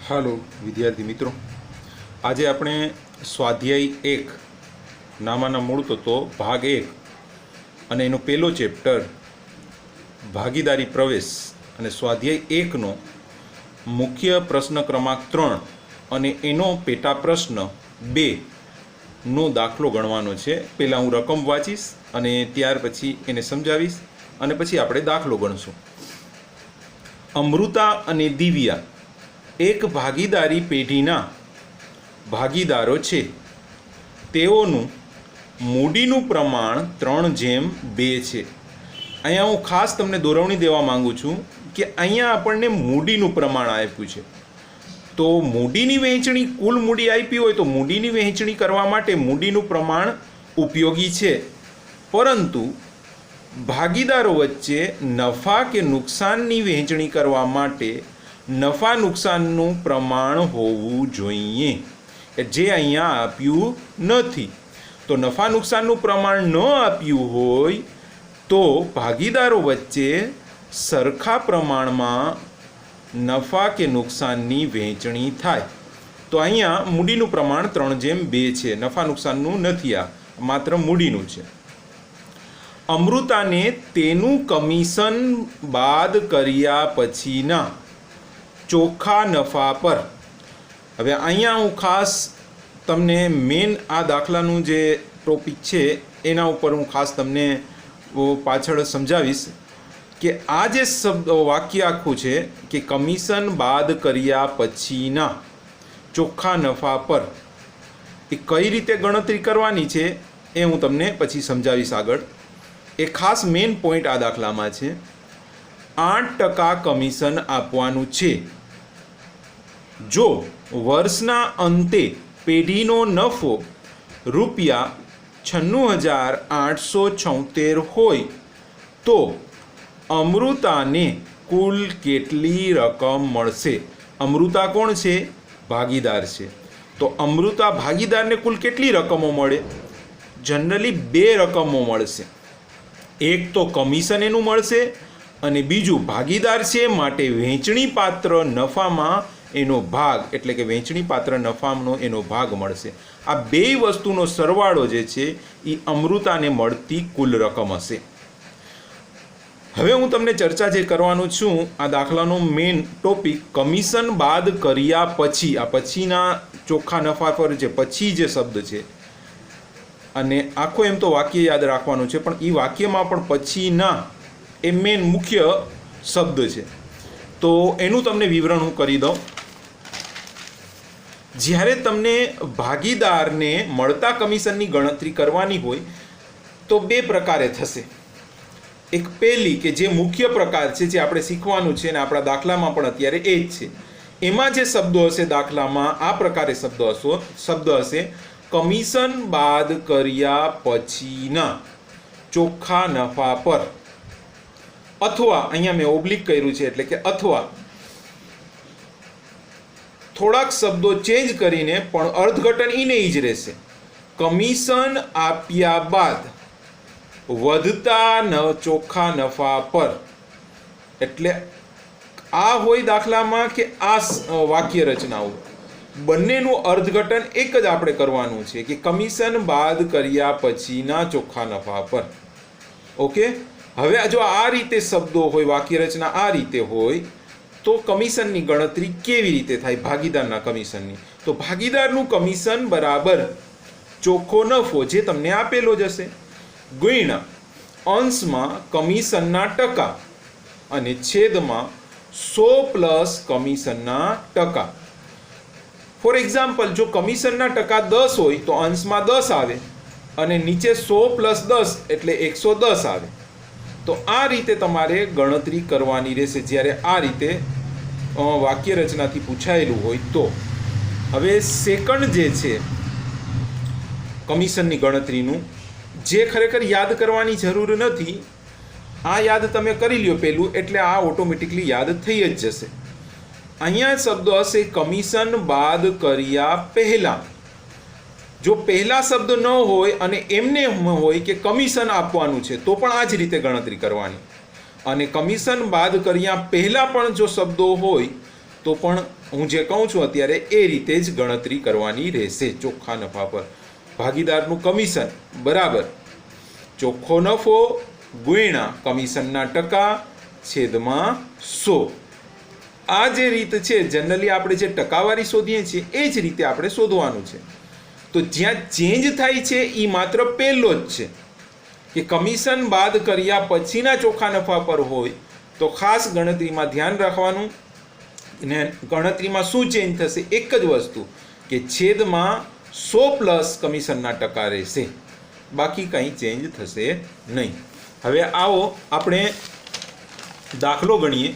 હાલો વિદ્યાર્થી મિત્રો, આજે આપણે સ્વાધ્યાય 1 નામાના મૂળ તત્વો ભાગ 1 અને એનો પહેલો ચેપ્ટર ભાગીદારી પ્રવેશ અને સ્વાધ્યાય 1 નો મુખ્ય પ્રશ્ન ક્રમાંક 3 અને એનો પેટા પ્રશ્ન 2 નો દાખલો ગણવાનો છે। પહેલાં હું રકમ વાંચીશ અને ત્યાર પછી એને સમજાવીશ અને પછી આપણે દાખલો ગણશું। અમૃતા અને દિવ્યા એક ભાગીદારી પેઢીના ભાગીદારો છે। તેઓનું મૂડીનું પ્રમાણ 3:2 છે। અહીંયા હું ખાસ તમને દોરવણી દેવા માંગુ છું કે અહીંયા આપણને મૂડીનું પ્રમાણ આપ્યું છે, તો મૂડીની વહેંચણી કુલ મૂડી આપી હોય તો મૂડીની વહેંચણી કરવા માટે મૂડીનું પ્રમાણ ઉપયોગી છે, પરંતુ ભાગીદારો વચ્ચે નફા કે નુકસાનની વહેંચણી કરવા માટે નફા નુકસાનનું પ્રમાણ હોવું જોઈએ, જે અહીંયા આપ્યું નથી। તો નફા નુકસાનનું પ્રમાણ ન આપ્યું હોય તો ભાગીદારો વચ્ચે સરખા પ્રમાણમાં નફા કે નુકસાનની વહેંચણી થાય। તો અહીંયા મૂડીનું પ્રમાણ 3:2 છે, નફા નુકસાનનું નથી, આ માત્ર મૂડીનું છે। અમૃતાને તેનું કમિશન બાદ કર્યા પછીના ચોખ્ખા નફા પર, હવે અહીંયા હું ખાસ તમને મેન આ દાખલાનું જે ટોપિક છે એના ઉપર હું ખાસ તમને પાછળ સમજાવીશ કે આ જે શબ્દ વાક્ય આખું છે કે કમિશન બાદ કર્યા પછીના ચોખ્ખા નફા પર, એ કઈ રીતે ગણતરી કરવાની છે એ હું તમને પછી સમજાવીશ આગળ। એ ખાસ મેઇન પોઈન્ટ આ દાખલામાં છે, 8% કમિશન આપવાનું છે જો વર્ષના અંતે પેઢીનો નફો ₹96,876 હોય તો અમૃતાને કુલ કેટલી રકમ મળશે? અમૃતા કોણ છે? ભાગીદાર છે। તો અમૃતા ભાગીદારને કુલ કેટલી રકમો મળે? જનરલી 2 રકમો મળશે, એક તો કમિશન એનું મળશે અને બીજું ભાગીદાર છે માટે વહેંચણી પાત્ર નફામાં એનો ભાગ, એટલે કે વહેંચણી પાત્ર નફાનો એનો ભાગ મળશે। આ 2 વસ્તુનો સરવાળો જે છે એ અમૃતાને મળતી કુલ રકમ હશે। હવે હું તમને ચર્ચા જે કરવાનું છું આ દાખલાનો મેઇન ટોપિક કમિશન બાદ કર્યા પછી, આ પછીના ચોખ્ખા નફા પર જે પછી જે શબ્દ છે, અને આખો એમ તો વાક્ય યાદ રાખવાનું છે પણ એ વાક્યમાં પણ પછીના એ મેઇન મુખ્ય શબ્દ છે, તો એનું તમને વિવરણ હું કરી દઉં। જ્યારે તમને ભાગીદારને મળતા કમિશનની ગણતરી કરવાની હોય તો 2 પ્રકારે થશે। એક પહેલી કે જે મુખ્ય પ્રકાર છે, જે આપણે શીખવાનું છે અને આપણા દાખલામાં પણ અત્યારે એ જ છે, એમાં જે શબ્દો હશે દાખલામાં આ પ્રકારે શબ્દ હશે કમિશન બાદ કર્યા પછીના ચોખ્ખા નફા પર, અથવા અહીંયા મેં ઓબ્લિક કર્યું છે એટલે કે અથવા થોડાક શબ્દો ચેન્જ કરીને પણ અર્થઘટન એને જ રહેશે, કમિશન આપ્યા બાદ વધતા ચોખ્ખા નફા પર। એટલે આ હોય દાખલામાં કે આ વાક્ય રચનાઓ બંનેનું અર્થઘટન એક જ આપણે કરવાનું છે કે કમિશન બાદ કર્યા પછીના ચોખ્ખા નફા પર। ઓકે, હવે જો આ રીતે શબ્દો હોય, વાક્ય રચના આ રીતે હોય તો કમિશનની ગણતરી કેવી રીતે થાય? ભાગીદારના કમિશનની, તો ભાગીદારનું કમિશન બરાબર ચોખ્ખો નફો જે તમને આપેલો જ હશે ગુણ્યા અંશમાં કમિશનના ટકા અને છેદમાં 100 + કમિશનના ટકા। ફોર એક્ઝામ્પલ, જો કમિશનના ટકા 10 હોય તો અંશમાં 10 આવે અને નીચે 100 + 10 એટલે 110 આવે। તો આ રીતે તમારે ગણતરી કરવાની રહેશે જ્યારે આ રીતે વાક્ય રચનાથી પૂછાયેલું હોય તો। હવે સેકન્ડ જે છે કમિશનની ગણતરીનું, જે ખરેખર યાદ કરવાની જરૂર નથી, આ યાદ તમે કરી લ્યો પહેલું, એટલે આ ઓટોમેટિકલી યાદ થઈ જ જશે। અહીંયા શબ્દો હશે કમિશન બાદ કર્યા પહેલાં। જો પહેલા શબ્દ ન હોય અને એમને હોય કે કમિશન આપવાનું છે તો પણ આ જ રીતે ગણતરી કરવાની, અને કમિશન બાદ કર્યા પહેલાં પણ જો શબ્દો હોય તો પણ હું જે કહું છું અત્યારે એ રીતે જ ગણતરી કરવાની રહેશે ચોખ્ખા નફા પર. ભાગીદારનું કમિશન બરાબર ચોખ્ખો નફો ગુણ્યા કમિશનના ટકા છેદમાં 100. આ જે રીત છે જનરલી આપણે જે ટકાવારી શોધીએ છીએ એ જ રીતે આપણે શોધવાનું છે. તો જ્યાં ચેન્જ થાય છે એ માત્ર પહેલો જ છે કે કમિશન બાદ કર્યા પછીના ચોખ્ખા નફા પર હોય તો ખાસ ગણતરીમાં ધ્યાન રાખવાનું. ને ગણતરીમાં શું ચેન્જ થશે? એક જ વસ્તુ કે છેદમાં 100 પ્લસ કમિશનના ટકા રહેશે, બાકી કંઈ ચેન્જ થશે નહીં. હવે આવો આપણે દાખલો ગણીએ.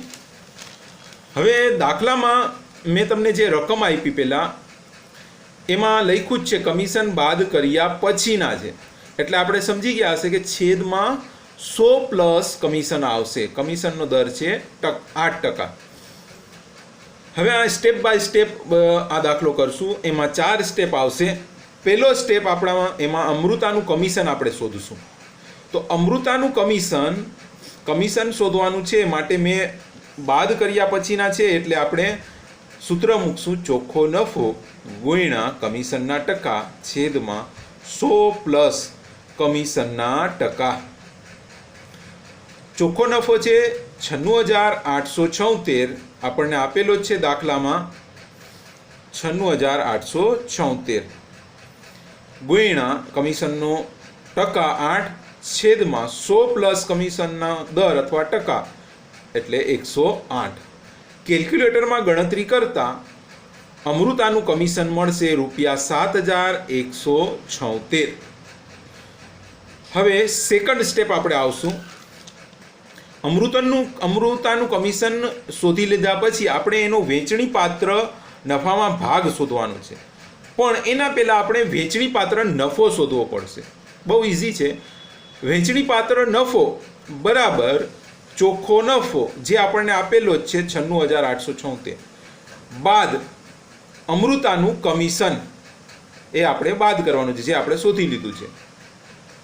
હવે દાખલામાં મેં તમને જે રકમ આપી પહેલાં એમાં લખ્યું જ છે કમિશન બાદ કર્યા પછીના છે, એટલે આપણે સમજી ગયા હશે કે છેદમાં 100 પ્લસ કમિશન આવશે. કમિશનનો દર છે 8%. હવે આ સ્ટેપ બાય સ્ટેપ આ દાખલો કરશું. એમાં 4 સ્ટેપ આવશે. પહેલો સ્ટેપ આપણામાં એમાં અમૃતાનું કમિશન આપણે શોધશું. તો અમૃતાનું કમિશન શોધવાનું છે, માટે મેં બાદ કર્યા પછીના છે એટલે આપણે સૂત્ર મૂકશું ચોખ્ખો નફો ગુણ્યા કમિશનના ટકા છેદમાં 100 પ્લસ કમિશનના ટકા. ચોખ્ખો નફો છે 96,876, આપણને આપેલો જ છે દાખલામાં 96,876 ગુણ્યા કમિશનનો ટકા 8 છેદમાં 100 પ્લસ કમિશનના દર અથવા ટકા એટલે 108. કેલ્ક્યુલેટરમાં ગણતરી કરતા અમૃતાનું કમિશન મળશે ₹7,176. હવે સેકન્ડ સ્ટેપ આપણે આવશું. અમૃતાનું કમિશન શોધી લીધા પછી આપણે એનો વેચણી પાત્ર નફામાં ભાગ શોધવાનો છે, પણ એના પહેલાં આપણે વેચણી પાત્ર નફો શોધવો પડશે. બહુ ઇઝી છે. વેચણી પાત્ર નફો બરાબર ચોખ્ખો નફો જે આપણને આપેલો જ છે 96,876 બાદ અમૃતાનું કમિશન એ આપણે બાદ કરવાનું છે જે આપણે શોધી લીધું છે.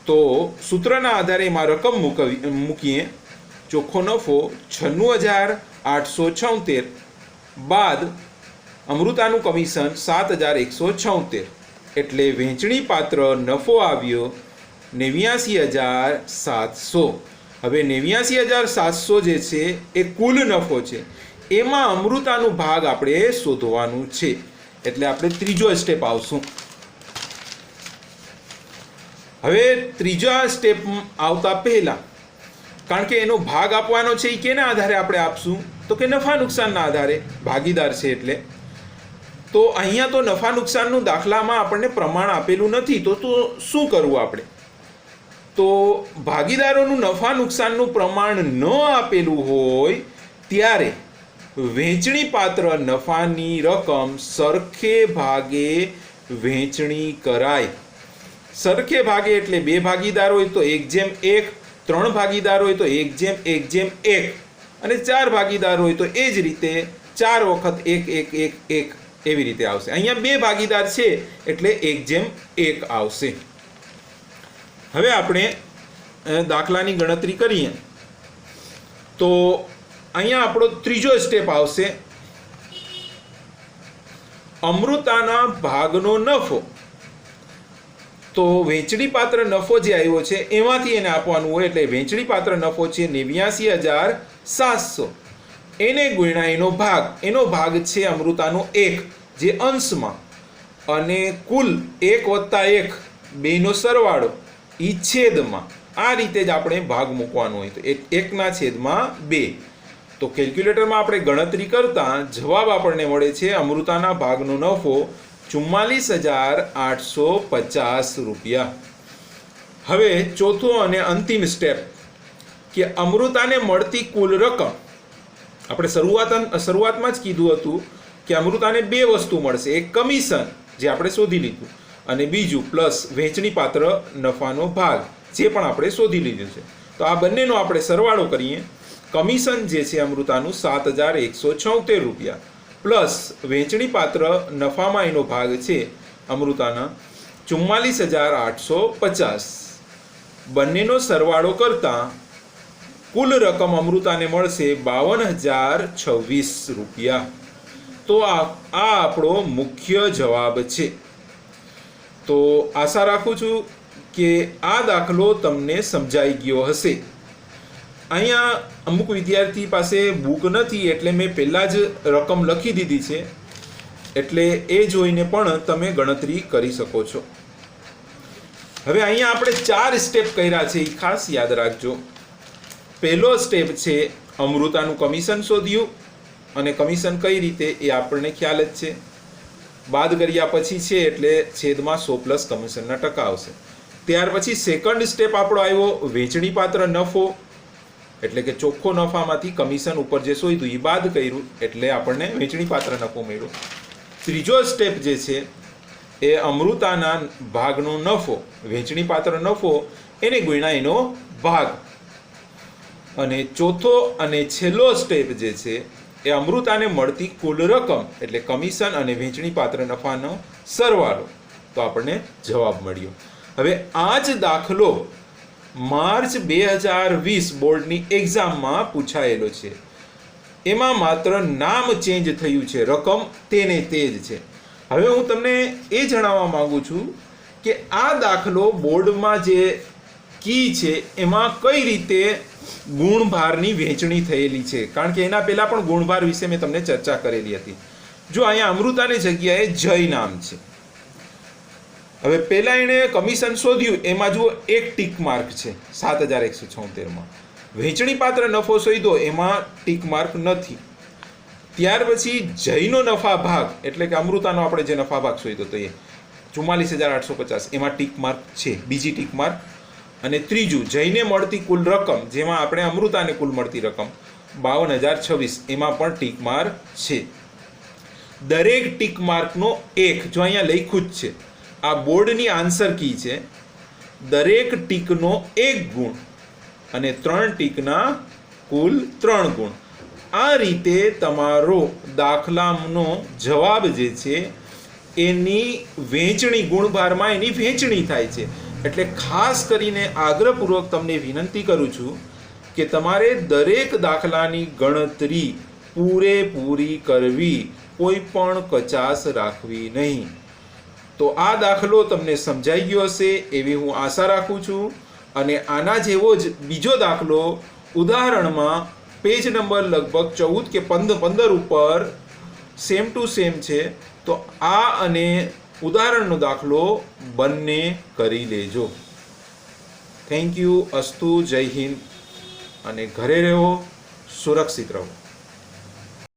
તો સૂત્રના આધારે એમાં રકમ મૂકીએ. ચોખ્ખો નફો 96,876 બાદ અમૃતાનું કમિશન 7,176 એટલે વેચણી પાત્ર નફો આવ્યો 89,700. હવે 89,700 જે છે એ કુલ નફો છે, એમાં અમૃતાનું ભાગ આપણે શોધવાનું છે. એટલે આપણે ત્રીજો સ્ટેપ આવશું. હવે ત્રીજા સ્ટેપ આવતા પહેલા, કારણ કે એનો ભાગ આપવાનો છે એ કેના આધારે આપણે આપશું? તો કે નફા નુકસાનના આધારે. ભાગીદાર છે એટલે. તો અહીંયા તો નફા નુકસાનનું દાખલામાં આપણને પ્રમાણ આપેલું નથી, તો શું કરવું આપણે? તો ભાગીદારોનું નફા નુકસાનનું પ્રમાણ ન આપેલું હોય ત્યારે વેચણી પાત્ર નફાની રકમ સરખે ભાગે વહેંચણી કરાય. સરખે ભાગે એટલે 2 ભાગીદાર હોય તો 1:1, 3 ભાગીદાર હોય તો 1:1:1 અને 4 ભાગીદાર હોય તો એ જ રીતે 4 વખત 1:1:1 એવી રીતે આવશે. અહીંયા 2 ભાગીદાર છે એટલે 1:1 આવશે. હવે આપણે દાખલાની ગણતરી કરીએ તો અહીંયા આપણો ત્રીજો સ્ટેપ આવશે. અમૃતાના ભાગનો નફો. તો વેચણી પાત્ર નફો જે આવ્યો છે એમાંથી એને આપવાનું હોય, એટલે વેચણી પાત્ર નફો છે 89,700. એને ગુણ્યા એનો ભાગ છે અમૃતાનો 1 જે અંશમાં, અને કુલ 1+1 બેનો સરવાળો ઈ છેદમાં. આ રીતે જ આપણે ભાગ મૂકવાનો હોય. તો 1/2. તો કેલ્ક્યુલેટરમાં આપણે ગણતરી કરતા જવાબ આપણને મળે છે અમૃતાના ભાગનો નફો 44,850 રૂપિયા. હવે ચોથો અને અંતિમ સ્ટેપ કે અમૃતાને મળતી કુલ રકમ. આપણે શરૂઆતમાં જ કીધું હતું કે અમૃતાને 2 વસ્તુ મળશે. એક કમિશન જે આપણે શોધી લીધું, અને બીજું પ્લસ વેચણી પાત્ર નફાનો ભાગ જે પણ આપણે શોધી લીધું છે. તો આ બંનેનો આપણે સરવાળો કરીએ. કમિશન જે છે અમૃતાનું 7,176 રૂપિયા પ્લસ વેચણી પાત્ર નફામાં એનો ભાગ છે અમૃતાના 44,850. બંનેનો સરવાળો કરતાં કુલ રકમ અમૃતાને મળશે 52,026 રૂપિયા. તો આ આપણો મુખ્ય જવાબ છે. તો આશા રાખું છું કે આ દાખલો તમને સમજાઈ ગયો હશે. અહીંયા અમુક વિદ્યાર્થી પાસે બુક નથી એટલે મેં પહેલાં જ રકમ લખી દીધી છે, એટલે એ જોઈને પણ તમે ગણતરી કરી શકો છો. હવે અહીંયા આપણે 4 સ્ટેપ કર્યા છે, એ ખાસ યાદ રાખજો. પહેલો સ્ટેપ છે અમૃતાનું કમિશન શોધ્યું, અને કમિશન કઈ રીતે એ આપણને ખ્યાલ જ છે. બાદ કર્યા પછી છે એટલે છેદમાં 100 પ્લસ કમિશનના ટકા આવશે. ત્યાર પછી સેકન્ડ સ્ટેપ આપણો આવ્યો વેચણી પાત્ર નફો, એટલે કે ચોખ્ખો નફામાંથી કમિશન ઉપર જે શોધ્યું એ બાદ કર્યું એટલે આપણને વેચણી પાત્ર નફો મળ્યો. ત્રીજો સ્ટેપ જે છે એ અમૃતાના ભાગનો નફો, વેચણી પાત્ર નફો એને ગુણ્યા એનો ભાગ. અને ચોથો અને છેલ્લો સ્ટેપ જે છે એ અમૃતાને મળતી કુલ રકમ એટલે કમિશન અને વેચણી પાત્ર નફાનો સરવાળો, તો આપણને જવાબ મળ્યો. હવે આ જ દાખલો માર્ચ 2020 બોર્ડની એક્ઝામમાં પૂછાયેલો છે. એમાં માત્ર નામ ચેન્જ થયું છે, રકમ તેને તે જ છે. હવે હું તમને એ જણાવવા માંગુ છું કે આ દાખલો બોર્ડમાં જે કી છે એમાં કઈ રીતે ગુણભારની વહેંચણી થયેલી છે, કારણ કે એના પહેલાં પણ ગુણભાર વિશે મેં તમને ચર્ચા કરેલી હતી. જો અહીંયા અમૃતાની જગ્યાએ જય નામ છે. હવે પહેલાં એણે કમિશન શોધ્યું, એમાં જુઓ એક ટીક માર્ક છે 7176માં. વહેંચણી પાત્ર નફો શોધ્યો, એમાં ટીક માર્ક નથી. ત્યાર પછી જયનો નફા ભાગ એટલે કે અમૃતાનો આપણે જે નફા ભાગ શોધ્યો તો એ 44850, એમાં ટીક માર્ક છે, બીજી ટીક માર્ક. અને ત્રીજું જયને મળતી કુલ રકમ, જેમાં આપણે અમૃતાને કુલ મળતી રકમ 52026, એમાં પણ ટીક માર્ક છે. દરેક ટીક માર્કનો એક, જો અહીંયા લખ્યું જ છે, આ બોર્ડની આન્સર કી છે, દરેક ટીકનો 1 ગુણ અને 3 ટીકના કુલ 3 ગુણ. આ રીતે તમારો દાખલાનો જવાબ જે છે એની વહેંચણી, ગુણભારમાં એની વહેંચણી થાય છે. એટલે ખાસ કરીને આગ્રહપૂર્વક તમને વિનંતી કરું છું કે તમારે દરેક દાખલાની ગણતરી પૂરેપૂરી કરવી, કોઈ પણ કચાશ રાખવી નહીં. તો આ દાખલો તમને સમજાઈ ગયો હશે એવી હું આશા રાખું છું. અને આના જેવો જ બીજો દાખલો ઉદાહરણમાં પેજ નંબર લગભગ 14 કે 15 ઉપર સેમ ટુ સેમ છે, તો આ અને ઉદાહરણનો દાખલો બંને કરી લેજો. Thank you. અસ્તુ. જય હિન્દ. અને ઘરે રહો, સુરક્ષિત રહો.